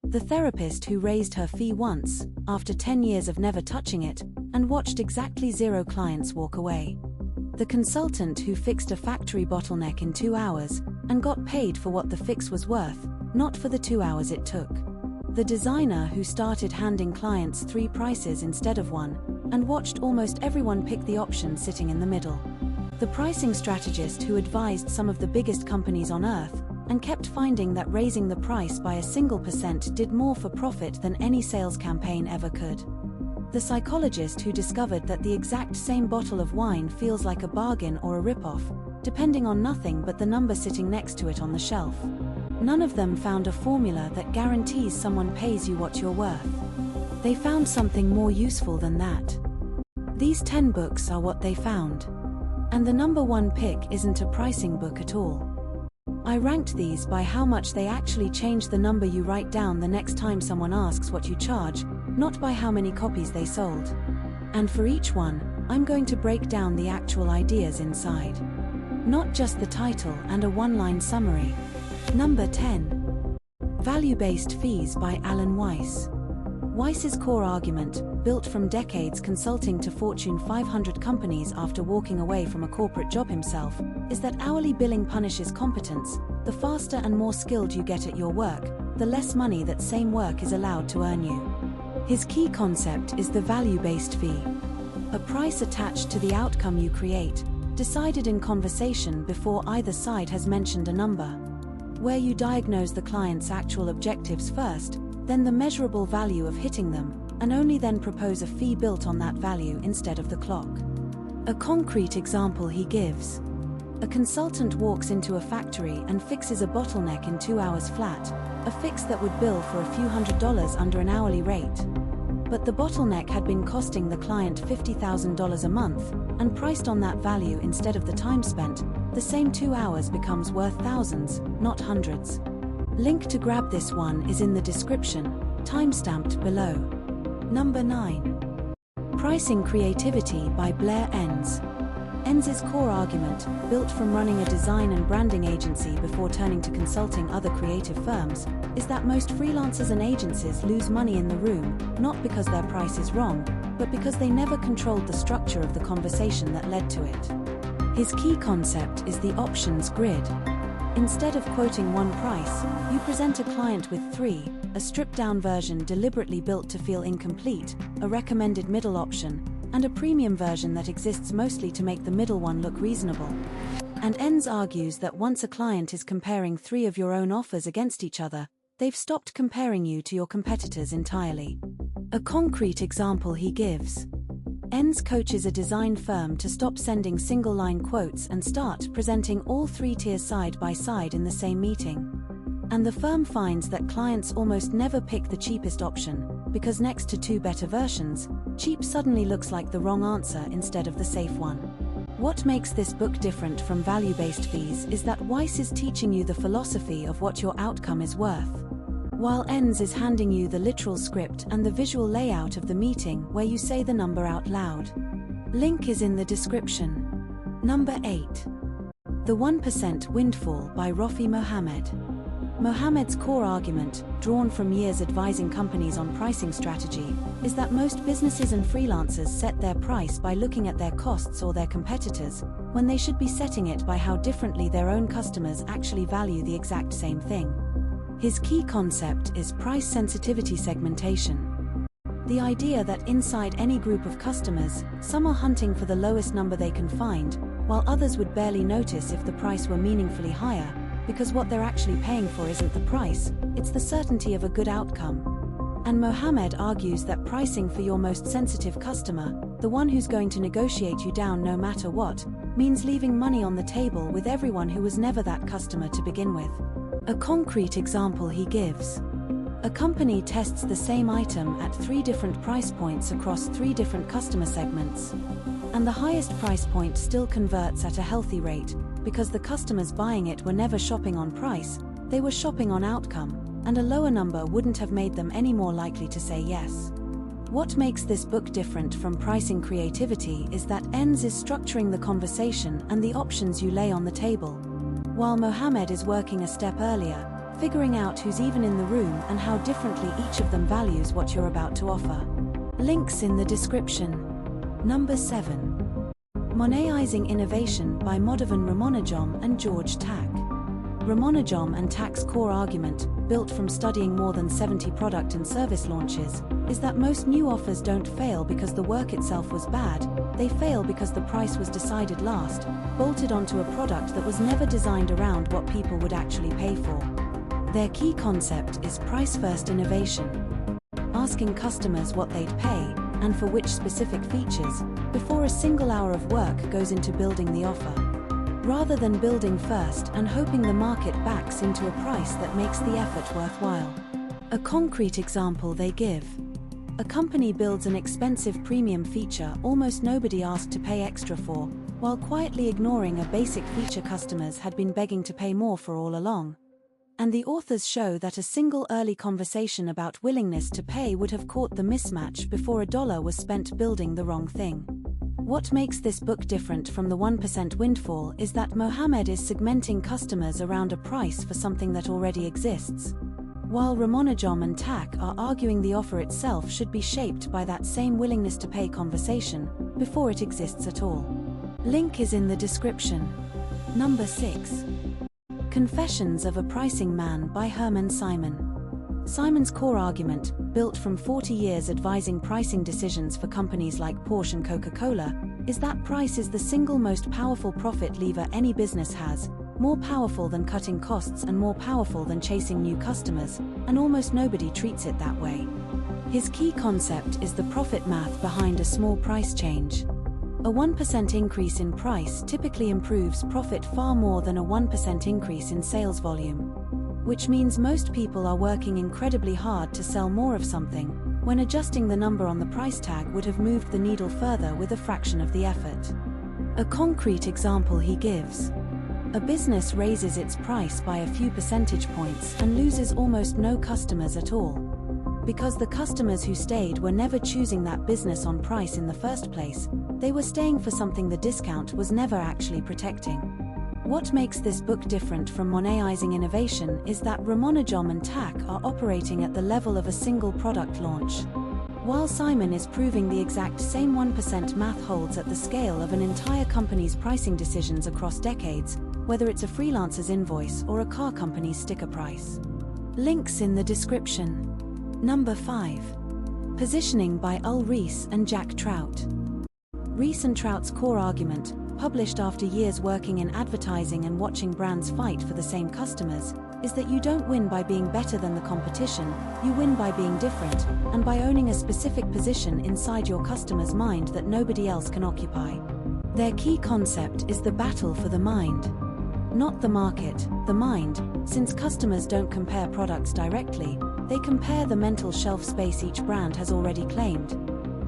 The therapist who raised her fee once, after 10 years of never touching it, and watched exactly 0 clients walk away. The consultant who fixed a factory bottleneck in 2 hours, and got paid for what the fix was worth, not for the 2 hours it took. The designer who started handing clients 3 prices instead of 1, and watched almost everyone pick the option sitting in the middle. The pricing strategist who advised some of the biggest companies on earth, and kept finding that raising the price by a single % did more for profit than any sales campaign ever could. The psychologist who discovered that the exact same bottle of wine feels like a bargain or a rip-off, depending on nothing but the number sitting next to it on the shelf. None of them found a formula that guarantees someone pays you what you're worth. They found something more useful than that. These 10 books are what they found. And the number 1 pick isn't a pricing book at all. I ranked these by how much they actually change the number you write down the next time someone asks what you charge, not by how many copies they sold. And for each one, I'm going to break down the actual ideas inside. Not just the title and a one-line summary. Number 10. Value-Based Fees by Alan Weiss. Weiss's core argument, built from decades consulting to Fortune 500 companies after walking away from a corporate job himself, is that hourly billing punishes competence. The faster and more skilled you get at your work, the less money that same work is allowed to earn you. His key concept is the value-based fee. A price attached to the outcome you create, decided in conversation before either side has mentioned a number. Where you diagnose the client's actual objectives first, then the measurable value of hitting them, and only then propose a fee built on that value instead of the clock. A concrete example he gives. A consultant walks into a factory and fixes a bottleneck in 2 hours flat, a fix that would bill for a few $100s under an hourly rate. But the bottleneck had been costing the client $50,000 a month, and priced on that value instead of the time spent, the same 2 hours becomes worth thousands, not hundreds. Link to grab this one is in the description, timestamped below. Number 9. Pricing Creativity by Blair. Enns. Enns' core argument, built from running a design and branding agency before turning to consulting other creative firms, is that most freelancers and agencies lose money in the room, not because their price is wrong, but because they never controlled the structure of the conversation that led to it. His key concept is the options grid. Instead of quoting 1 price, you present a client with 3, a stripped-down version deliberately built to feel incomplete, a recommended middle option, and a premium version that exists mostly to make the middle one look reasonable. And Enns argues that once a client is comparing 3 of your own offers against each other, they've stopped comparing you to your competitors entirely. A concrete example he gives. Enns coaches a design firm to stop sending single-line quotes and start presenting all 3 tiers side by side in the same meeting. And the firm finds that clients almost never pick the cheapest option, because next to 2 better versions, cheap suddenly looks like the wrong answer instead of the safe one. What makes this book different from value-based fees is that Weiss is teaching you the philosophy of what your outcome is worth, while Enns is handing you the literal script and the visual layout of the meeting where you say the number out loud. Link is in the description. Number 8. The 1% Windfall by Rafi Mohammed. Mohammed's core argument, drawn from years advising companies on pricing strategy, is that most businesses and freelancers set their price by looking at their costs or their competitors, when they should be setting it by how differently their own customers actually value the exact same thing. His key concept is price sensitivity segmentation. The idea that inside any group of customers, some are hunting for the lowest number they can find, while others would barely notice if the price were meaningfully higher, because what they're actually paying for isn't the price, it's the certainty of a good outcome. And Mohammed argues that pricing for your most sensitive customer, the one who's going to negotiate you down no matter what, means leaving money on the table with everyone who was never that customer to begin with. A concrete example he gives. A company tests the same item at 3 different price points across 3 different customer segments. And the highest price point still converts at a healthy rate, because the customers buying it were never shopping on price, they were shopping on outcome, and a lower number wouldn't have made them any more likely to say yes. What makes this book different from Pricing Creativity is that Enns is structuring the conversation and the options you lay on the table, while Mohammed is working a step earlier, figuring out who's even in the room and how differently each of them values what you're about to offer. Links in the description. Number 7. Monetizing Innovation by Ramonajom and George Tack. Ramonajom and Tack's core argument, built from studying more than 70 product and service launches, is that most new offers don't fail because the work itself was bad, they fail because the price was decided last, bolted onto a product that was never designed around what people would actually pay for. Their key concept is price-first innovation, asking customers what they'd pay, and for which specific features, before a single hour of work goes into building the offer. Rather than building first and hoping the market backs into a price that makes the effort worthwhile. A concrete example they give. A company builds an expensive premium feature almost nobody asked to pay extra for, while quietly ignoring a basic feature customers had been begging to pay more for all along. And the authors show that a single early conversation about willingness to pay would have caught the mismatch before $1 was spent building the wrong thing. What makes this book different from the 1% Windfall is that Mohammed is segmenting customers around a price for something that already exists, while Ramonajom and Tack are arguing the offer itself should be shaped by that same willingness to pay conversation before it exists at all. Link is in the description. Number 6. Confessions of a Pricing Man by Herman Simon. Simon's core argument, built from 40 years advising pricing decisions for companies like Porsche and Coca-Cola, is that price is the single most powerful profit lever any business has, more powerful than cutting costs and more powerful than chasing new customers, and almost nobody treats it that way. His key concept is the profit math behind a small price change. A 1% increase in price typically improves profit far more than a 1% increase in sales volume. Which means most people are working incredibly hard to sell more of something, when adjusting the number on the price tag would have moved the needle further with a fraction of the effort. A concrete example he gives. A business raises its price by a few percentage points and loses almost no customers at all. Because the customers who stayed were never choosing that business on price in the first place, they were staying for something the discount was never actually protecting. What makes this book different from Monetizing Innovation is that Ramonajom and Tack are operating at the level of a single product launch, while Simon is proving the exact same 1% math holds at the scale of an entire company's pricing decisions across decades, whether it's a freelancer's invoice or a car company's sticker price. Links in the description. Number 5. Positioning by Reese and Jack Trout. Reese and Trout's core argument, published after years working in advertising and watching brands fight for the same customers, is that you don't win by being better than the competition, you win by being different, and by owning a specific position inside your customer's mind that nobody else can occupy. Their key concept is the battle for the mind. Not the market, the mind, since customers don't compare products directly, they compare the mental shelf space each brand has already claimed.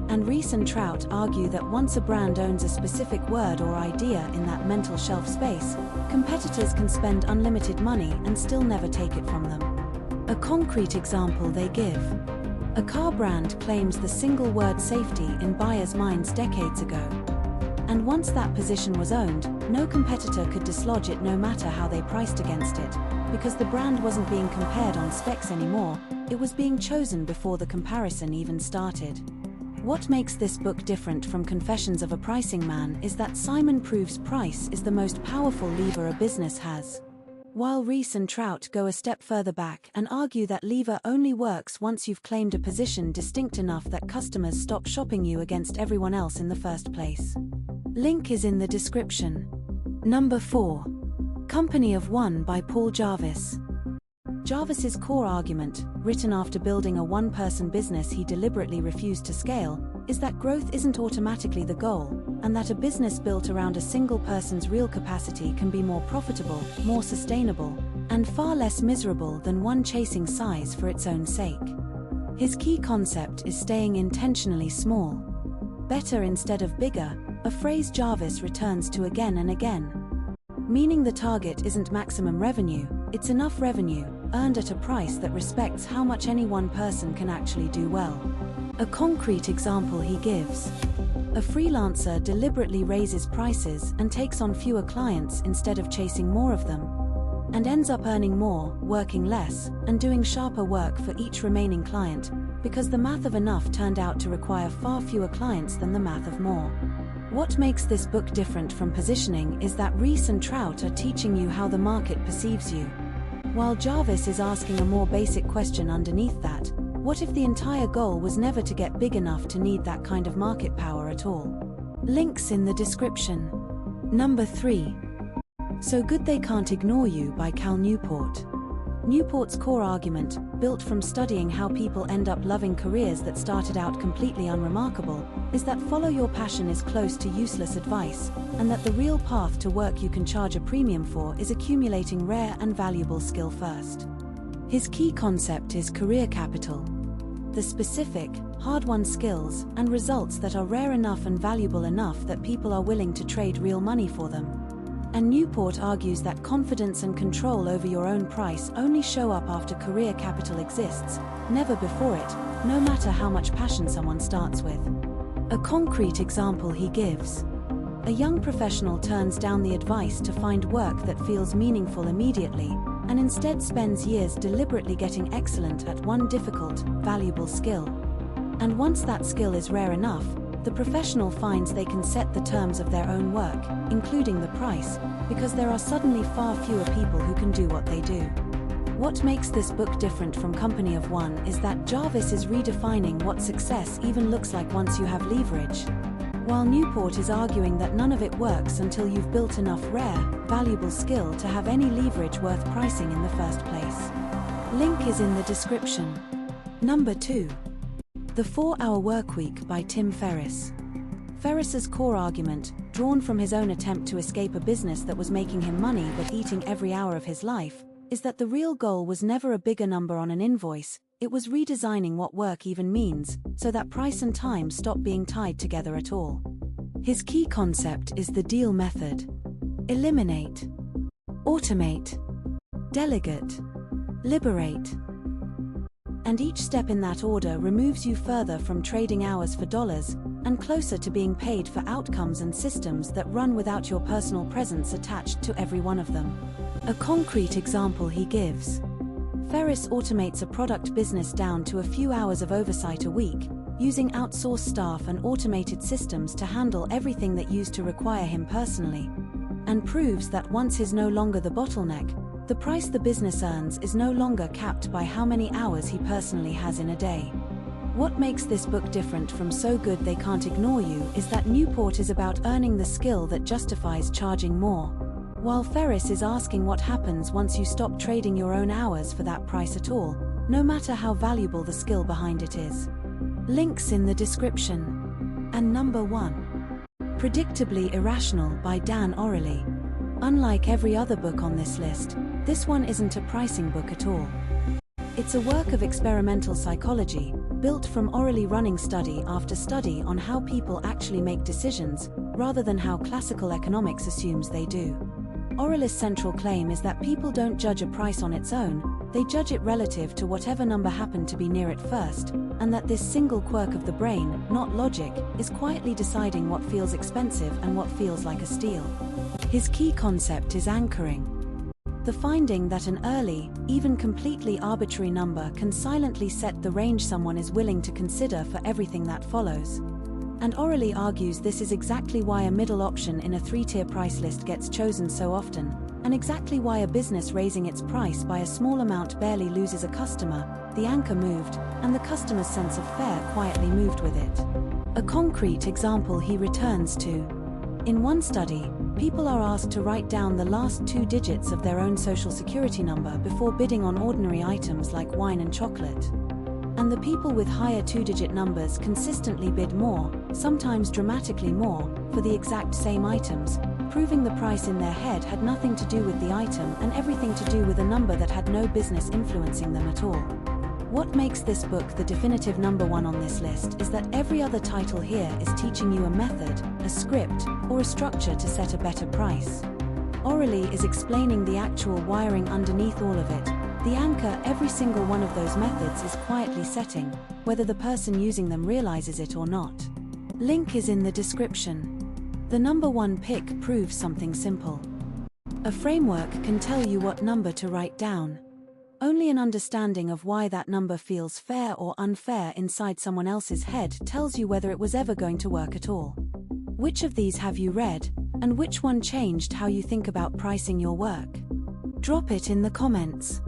And Reese and Trout argue that once a brand owns a specific word or idea in that mental shelf space, competitors can spend unlimited money and still never take it from them. A concrete example they give. A car brand claims the single word safety in buyers' minds decades ago. And once that position was owned, no competitor could dislodge it no matter how they priced against it, because the brand wasn't being compared on specs anymore, it was being chosen before the comparison even started. What makes this book different from Confessions of a Pricing Man is that Simon proves price is the most powerful lever a business has, while Reese and Trout go a step further back and argue that lever only works once you've claimed a position distinct enough that customers stop shopping you against everyone else in the first place. Link is in the description. Number 4. Company of One by Paul Jarvis. Jarvis's core argument, written after building a one-person business he deliberately refused to scale, is that growth isn't automatically the goal, and that a business built around a single person's real capacity can be more profitable, more sustainable, and far less miserable than one chasing size for its own sake. His key concept is staying intentionally small. Better instead of bigger, a phrase Jarvis returns to again and again. Meaning the target isn't maximum revenue, it's enough revenue, earned at a price that respects how much any one person can actually do well. A concrete example he gives. A freelancer deliberately raises prices and takes on fewer clients instead of chasing more of them. and ends up earning more, working less, and doing sharper work for each remaining client, because the math of enough turned out to require far fewer clients than the math of more. What makes this book different from Positioning is that Rees and Trout are teaching you how the market perceives you, while Jarvis is asking a more basic question underneath that: what if the entire goal was never to get big enough to need that kind of market power at all? Links in the description. Number 3. So Good They Can't Ignore You by Cal Newport. Newport's core argument, built from studying how people end up loving careers that started out completely unremarkable, is that follow your passion is close to useless advice, and that the real path to work you can charge a premium for is accumulating rare and valuable skill first. His key concept is career capital. The specific, hard-won skills and results that are rare enough and valuable enough that people are willing to trade real money for them. And Newport argues that confidence and control over your own price only show up after career capital exists, never before it, no matter how much passion someone starts with. A concrete example he gives: a young professional turns down the advice to find work that feels meaningful immediately, and instead spends years deliberately getting excellent at one difficult, valuable skill. And once that skill is rare enough, the professional finds they can set the terms of their own work, including the price, because there are suddenly far fewer people who can do what they do. What makes this book different from Company of One is that Jarvis is redefining what success even looks like once you have leverage, while Newport is arguing that none of it works until you've built enough rare, valuable skill to have any leverage worth pricing in the first place. Link is in the description. Number 2. The 4-Hour Workweek by Tim Ferriss. Ferriss's core argument, drawn from his own attempt to escape a business that was making him money but eating every hour of his life, is that the real goal was never a bigger number on an invoice, it was redesigning what work even means, so that price and time stop being tied together at all. His key concept is the deal method. Eliminate, automate, delegate, liberate. And each step in that order removes you further from trading hours for dollars, and closer to being paid for outcomes and systems that run without your personal presence attached to every one of them. A concrete example he gives: Ferriss automates a product business down to a few hours of oversight a week, using outsourced staff and automated systems to handle everything that used to require him personally, and proves that once he's no longer the bottleneck, the price the business earns is no longer capped by how many hours he personally has in a day. What makes this book different from So Good They Can't Ignore You is that Newport is about earning the skill that justifies charging more, while Ferriss is asking what happens once you stop trading your own hours for that price at all, no matter how valuable the skill behind it is. Links in the description. And number 1. Predictably Irrational by Dan Orely. Unlike every other book on this list, this one isn't a pricing book at all. It's a work of experimental psychology, built from Orely running study after study on how people actually make decisions, rather than how classical economics assumes they do. Orely's central claim is that people don't judge a price on its own, they judge it relative to whatever number happened to be near it first, and that this single quirk of the brain, not logic, is quietly deciding what feels expensive and what feels like a steal. His key concept is anchoring. The finding that an early, even completely arbitrary number can silently set the range someone is willing to consider for everything that follows. And Orely argues this is exactly why a middle option in a 3-tier price list gets chosen so often, and exactly why a business raising its price by a small amount barely loses a customer. The anchor moved, and the customer's sense of fair quietly moved with it. A concrete example he returns to: in one study, people are asked to write down the last 2 digits of their own social security number before bidding on ordinary items like wine and chocolate. And the people with higher 2-digit numbers consistently bid more, sometimes dramatically more, for the exact same items, proving the price in their head had nothing to do with the item and everything to do with a number that had no business influencing them at all. What makes this book the definitive number 1 on this list is that every other title here is teaching you a method, a script, or a structure to set a better price. Orely is explaining the actual wiring underneath all of it. The anchor every single one of those methods is quietly setting, whether the person using them realizes it or not. Link is in the description. The number 1 pick proves something simple. A framework can tell you what number to write down. Only an understanding of why that number feels fair or unfair inside someone else's head tells you whether it was ever going to work at all. Which of these have you read, and which one changed how you think about pricing your work? Drop it in the comments.